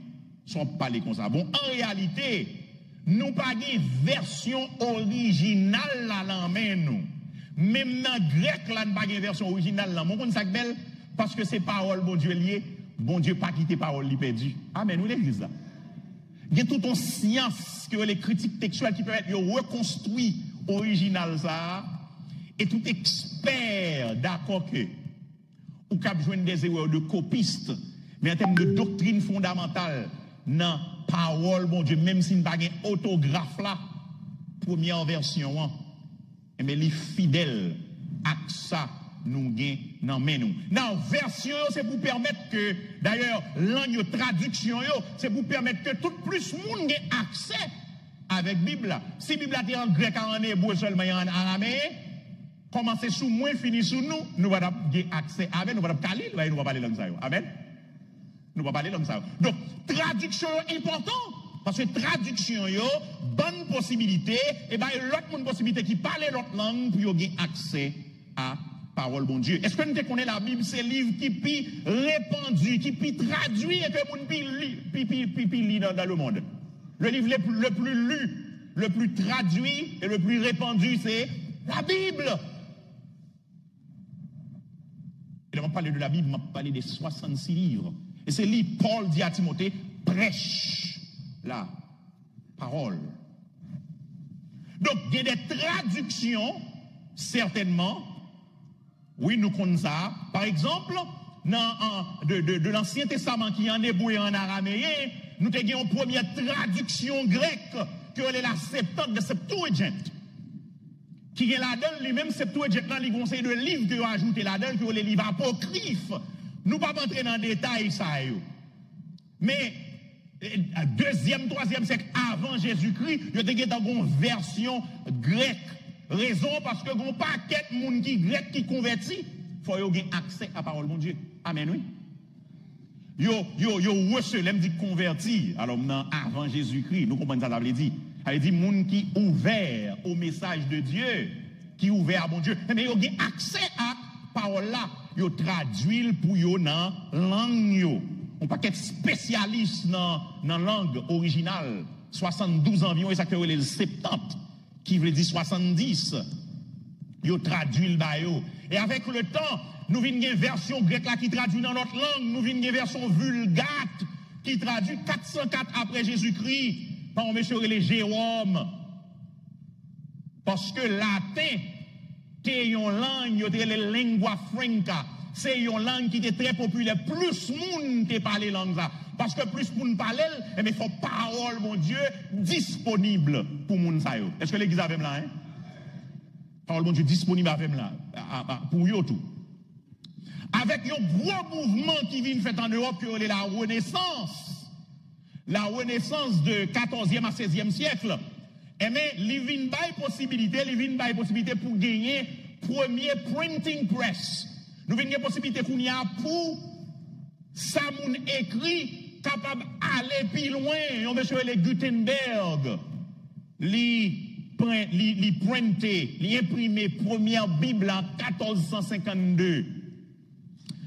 S1: sont parler comme ça. Bon, en réalité, nous pas gen version originale là, dans main nous. Même dans grec, là, nous pas gen version originale là. Mon kon ça belle, parce que c'est parole, bon Dieu lié, bon Dieu pas quitté parole, li perdu. Amen, nous l'église là. Il y a toute une science que les critiques textuelles qui peuvent être reconstruites original ça, et tout expert d'accord que ou cap joindre des erreurs de copistes, mais en termes de doctrine fondamentale, non, parole, bon Dieu, même si nous n'avons pas autographe là, première version, mais les fidèles à ça, nous gagnons, nous. Non, version, c'est pour permettre que, d'ailleurs, langue traduction, c'est pour permettre que tout plus monde ait accès avec Bible. Si Bible est en grec, en hébreu seulement, en araméen, commencez sous moi, finissez sous nous, nous allons avoir accès avec, nous allons caler, nous allons parler langue ça. Amen. Nous allons parler langue ça. Donc, traduction est important, parce que traduction, bonne possibilité, et bien, l'autre bonne possibilité qui parle l'autre langue, pour avoir accès à parole bon Dieu. Est-ce que nous connaissons la Bible, c'est le livre qui pi répandu, qui pi traduit, et que nous pi lit dans le monde? Le livre le plus lu, le plus traduit et le plus répandu, c'est la Bible. Et là, on parle de la Bible, on parle des 66 livres. Et c'est lui, Paul dit à Timothée, prêche la parole. Donc, il y a des traductions, certainement. Oui, nous connaissons ça. Par exemple, de l'Ancien Testament qui est en hébreu et en araméen, nous avons une première traduction grecque, qui est la Septante de Septuagint. Qui est là-dedans, lui-même, Septuagint, là, il conseille de livres qui ont ajouté là-dedans, qui sont les livres apocryphes. Nous ne pouvons pas entrer dans le détail, ça. Mais, 2e, 3e siècle avant Jésus-Christ, il y a une version grecque. Raison parce que un paquet de monde qui grec qui converti, il faut avoir accès à la parole de Dieu. Amen, oui. Yo reçu, dit converti. Alors maintenant, avant Jésus-Christ, nous comprenons ça, ça veut dire. Elle dit, monde qui ouvert au message de Dieu, qui ouvert à bon Dieu. Mais yo ont accès à la parole là. Yo traduit pour yo dans langue yo. On paquet spécialiste dans langue originale. 72 environ, et ça que les 70. Qui veut dire 70, yo traduit le bayo. Et avec le temps, nous venons une version grecque là qui traduit dans notre langue, nous venons une version vulgate qui traduit 404 après Jésus-Christ, par un monsieur les Jérôme. Parce que latin, c'est une langue, c'est la lingua franca. c'est une langue qui était très populaire. Plus moun te parle langue ça. Parce que plus moun parle, eh bien, il faut parole, mon Dieu, disponible pour moun sa yo. Est-ce que l'église a même là, hein? Parole, mon Dieu, disponible avec là, pour yo tout. Avec un gros mouvement qui vient fait en Europe, qui est la Renaissance. La Renaissance de 14e à 16e siècle. Eh bien, il vient by possibilité pour gagner premier printing press. Nous venons possibilité qu'on y a pour ça moun écrit capable aller plus loin. On veut sur les Gutenberg. Li printé, li imprimé première Bible en 1452.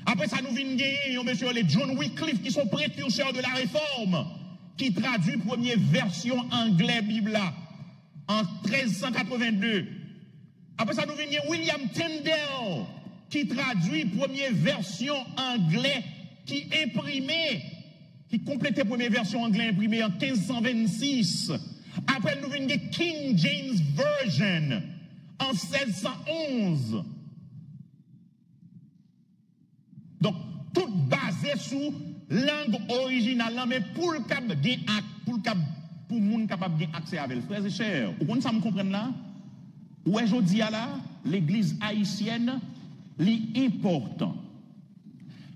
S1: Après ça, nous venons gagner, on veut sur les John Wycliffe qui sont précurseurs de la réforme, qui traduit première version anglais Bible en 1382. Après ça, nous venons William Tyndale, qui traduit première version anglais, qui imprimait, qui complétait première version anglais imprimée en 1526. Après, nous venons King James Version en 1611. Donc, tout basé sur langue originale, mais pour le cap pour moun capable de accès avec le frères et chers. Vous comprenez ça, me comprendre là? Ou aujourd'hui là, l'église haïtienne, l'important.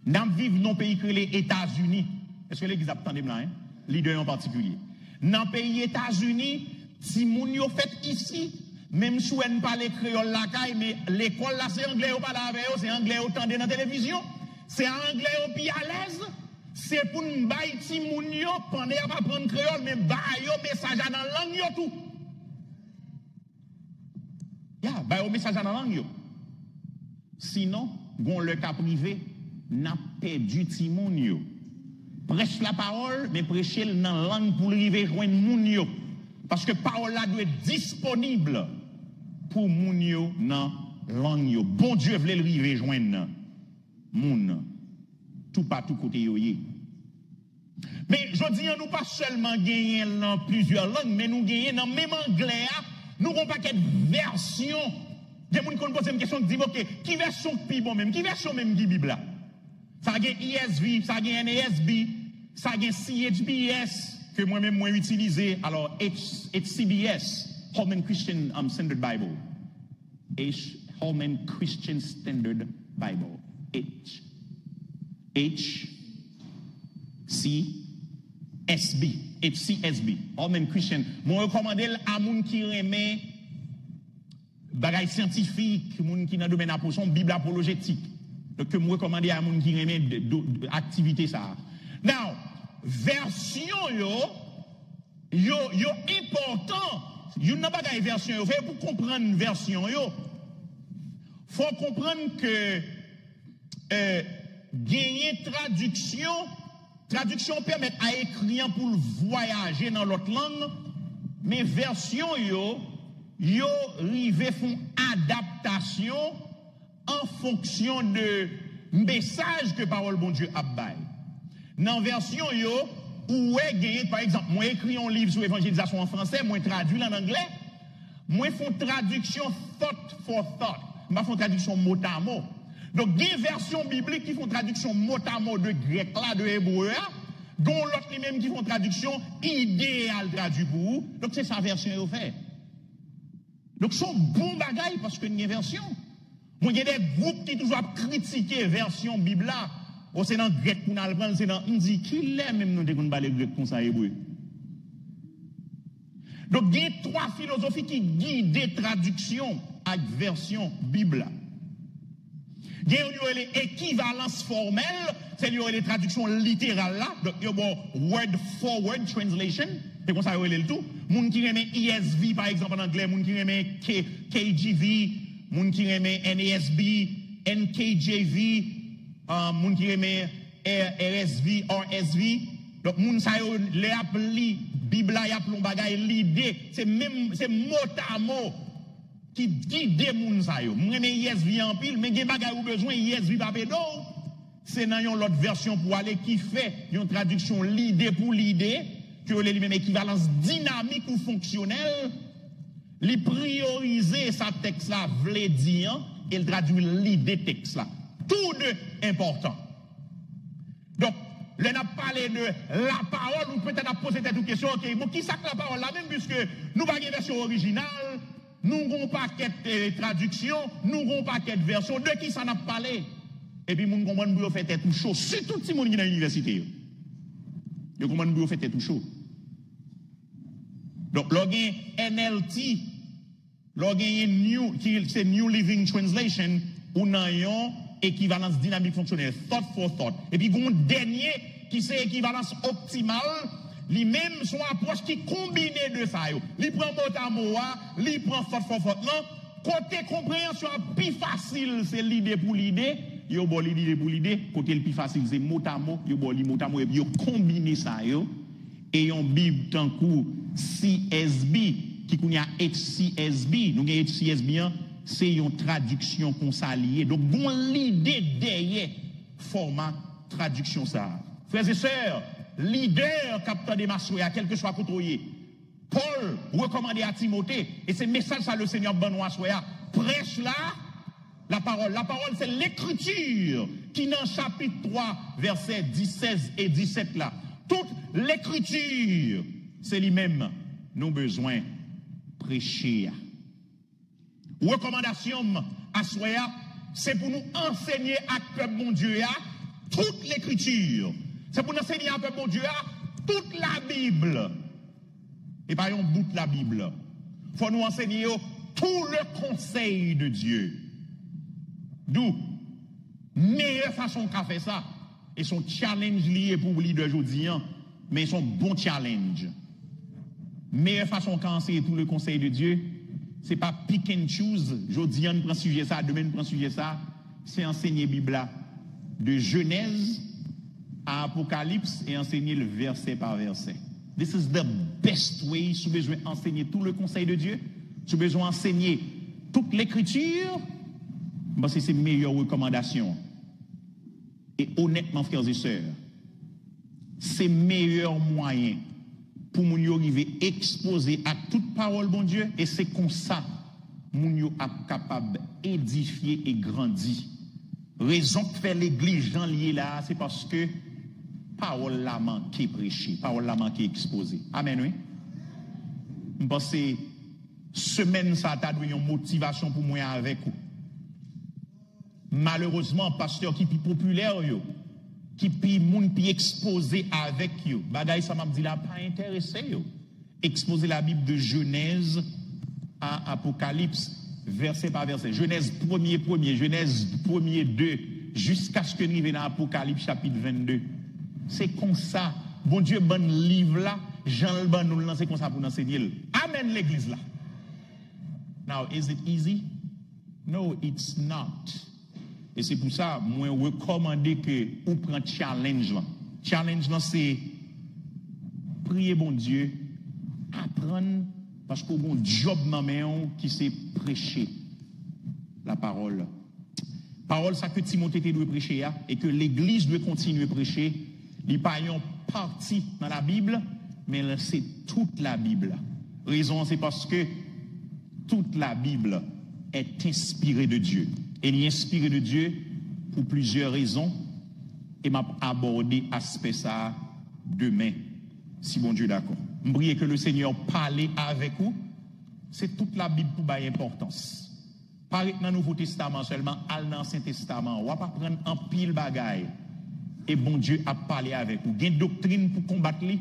S1: Nous vivons dans un pays que les États-Unis. Est-ce que l'église a entendu là, hein? Les deux en particulier. Dans le pays États-Unis, si moun yo fait ici, même si on ne parle créole la caille, mais l'école là, c'est anglais ou pas là avec eux, c'est anglais autant dans la télévision, c'est anglais ou puis à l'aise. C'est pour nous bailler si moun yo pendant à pas prendre créole, mais bailler yo message dans la langue yo tout. Ya, bailler yo message dans la langue yo. Sinon, gon le cas privé n'a perdu ti moun yo. Prêche la parole, mais prêchez dans la langue pour arriver à joindre moun yo. Parce que parole là doit être disponible pour moun yo dans la langue yo. Bon Dieu voulait le arriver joindre moun. Tout partout côté yo yé. Mais je dis, nous pas seulement gagner dans plusieurs langues, mais nous gagnons dans même anglais, nous avons pas qu'une version. Des gens qui posent une question qui disent, ok, qui version qui bon même, qui version même qui Bible là? Ça a ESV, ça a NASB, ça a CHBS, que moi-même moi utilisé, alors HCBS, Holman Christian Standard Bible. Holman Christian Standard Bible. HCSB, Holman Christian. Moi recommande à moun qui remet bagay scientifique, moun qui dans domaine apôtre, Bible apologétique. Donc moi recommande à moun qui remet activité ça. Now, version yo important. Yo n'a pas de version yo. Pour comprendre une version yo, faut comprendre que gagner traduction permet à écrire pour voyager dans l'autre langue, mais version yo rive font adaptation en fonction de message que parole bon Dieu a bail. Dans version yo ou gagner par exemple, moi écrit un livre sur évangélisation en français, moi traduit en anglais, moi font traduction thought for thought, moi font traduction mot à mot. Donc, des versions bibliques qui font traduction mot à mot de grec là, de hébreu, dont l'autre même qui font traduction idéale traduit pour vous. Donc, c'est sa version qu'on fait. Donc, c'est un bon bagaille parce qu'il y a une version. Moi, il y a des groupes qui toujours critiquent la version Bible là. Oh, c'est dans le grec qu'on a le prendre, c'est dans on dit qu'il est même nous dès qu'on parle grec comme ça hébreu. Donc, il y a trois philosophies qui guident des traductions avec version Bible. Il y a l'équivalence formelle, c'est les traductions littérales là, donc il y a word for word translation, c'est comme ça il y a le tout. Moun qui remet ESV par exemple en anglais, moun qui remet KJV, moun qui remet NASB, NKJV, moun qui remet RSV, donc moun ça les appli Bible y a plomb bagay l'idée, c'est même c'est mot à mot. Qui guide moun sa yo. Mwen ESV en pile, mais gen bagay ou besoin ESV pa pédo. C'est dans yon l'autre version pour aller qui fait yon traduction l'idée pour l'idée, que les même équivalence dynamique ou fonctionnelle, li prioriser sa texte là vle dire, et le traduit l'idée texte là. tout de important. Donc, là, on a parlé de la parole, ou peut-être on a posé cette question, ok, bon, qui ça que la parole là, même puisque nous n'avons pas une version originale, nous n'avons pas de traduction, nous n'avons pas de version, de qui ça n'a parlé? Et puis, nous comprenons que vous faites tout chaud, surtout si vous êtes dans l'université. Vous comprenez que vous faites tout chaud. Donc, là, il y a NLT, là, il y a New Living Translation, ou non, équivalence dynamique fonctionnelle, thought for thought. Et puis, il y a un dernier qui c'est équivalence optimale, lui-même, son approche qui combine de ça. Il prend mot à mot, il prend thought for thought. Non, côté compréhension, plus facile, c'est l'idée pour l'idée. Yo bon l'idée pour l'idée, côté le plus facile, c'est mot à mot, yo bon mot à mot, et puis yo combine ça, et yon Bible tant coup CSB, qui qu'on y a HCSB, nous y a HCSB, c'est une traduction qu'on s'allie. Donc, bon l'idée derrière format traduction ça. Frères et sœurs, leader capteur des massoya, quel que soit côté, Paul recommandé à Timothée, et c'est message ça le Seigneur Benoît Soya, prêche là, la parole. La parole, c'est l'écriture qui, dans chapitre 3, versets 16 et 17 là, toute l'écriture, c'est lui-même, nous besoin prêcher. Recommandation à Soya, c'est pour nous enseigner à peuple mon Dieu toute l'écriture. C'est pour nous enseigner à peuple mon Dieu toute la Bible. Et pas un bout de la Bible. Il faut nous enseigner tout le conseil de Dieu. D'où, meilleure façon qu'a fait ça, et son challenge lié pour lui d'aujourd'hui, mais son bon challenge. Meilleure façon qu'a enseigné tout le conseil de Dieu, c'est pas pick and choose, aujourd'hui on prend sujet ça, demain on prend sujet ça, c'est enseigner Bible de Genèse à Apocalypse et enseigner le verset par verset. This is the best way, si vous besoin enseigner tout le conseil de Dieu, si vous besoin enseigner toute l'écriture, parce que c'est une meilleure recommandation. Et honnêtement, frères et sœurs, c'est le meilleur moyen pour nous arriver exposer à toute parole, bon Dieu, et c'est comme ça nous sommes capables d'édifier et grandir. Raison que fait l'église dans lié là, c'est parce que parole la manqué prêcher, parole la manqué exposer. Amen, oui. Je pense que semaine ça t'a donné une motivation pour moi avec vous. Malheureusement, pasteur qui est plus populaire, qui est plus exposé avec vous, bagay ça m'a dit là, pas intéressé. Exposer la Bible de Genèse à Apocalypse, verset par verset. Genèse 1er, Genèse 1er, 2, jusqu'à ce que nous arrivions dans Apocalypse chapitre 22. C'est comme ça. Bon Dieu, bon livre là, Jean le bon nous lancer comme ça pour nous enseigner. Amen l'église là. Now, is it easy? No, it's not. Et c'est pour ça, moi, recommander que vous preniez challenge là. Challenge là, c'est prier bon Dieu, apprendre, parce qu'on a un job dans main qui c'est prêcher la parole. Parole, ça que Timothée doit prêcher, et que l'église doit continuer à prêcher. Il n'y a pas une partie dans la Bible, mais c'est toute la Bible. Raison, c'est parce que toute la Bible est inspirée de Dieu. Elle est inspirée de Dieu pour plusieurs raisons. Et m'a abordé aspect ça demain, si bon Dieu d'accord. Je prie que le Seigneur parle avec vous. C'est toute la Bible pour bailler importance. Pas dans le Nouveau Testament seulement, dans l'Ancien Testament. On va pas prendre un pile bagaille. Et bon Dieu a parlé avec vous. Il y a une doctrine pour combattre lui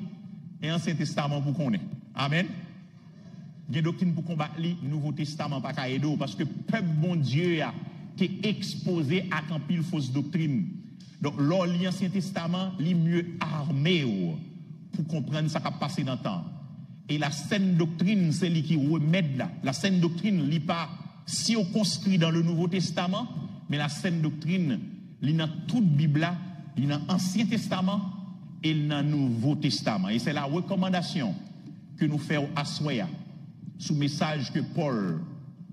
S1: et l'Ancien Testament pour connaître. Amen. Il y a une doctrine pour combattre lui, Nouveau Testament pas caïdo, parce que peuple bon Dieu a été exposé à un pile fausse doctrine. Donc l'Ancien Testament est mieux armé pour comprendre ce qui a passé dans le temps. Et la saine doctrine, c'est lui qui remet là. La saine doctrine, n'est pas si on construit dans le Nouveau Testament, mais la saine doctrine, il y a dans toute Bible là, il y a dans l'Ancien Testament et dans le Nouveau Testament. Et c'est la recommandation que nous faisons à Soya, sous message que Paul,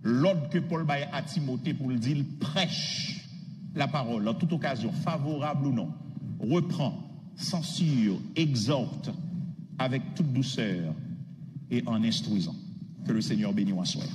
S1: l'ordre que Paul baille à Timothée pour le dire, il prêche la parole en toute occasion, favorable ou non, reprend, censure, exhorte avec toute douceur et en instruisant. Que le Seigneur bénisse à Soya.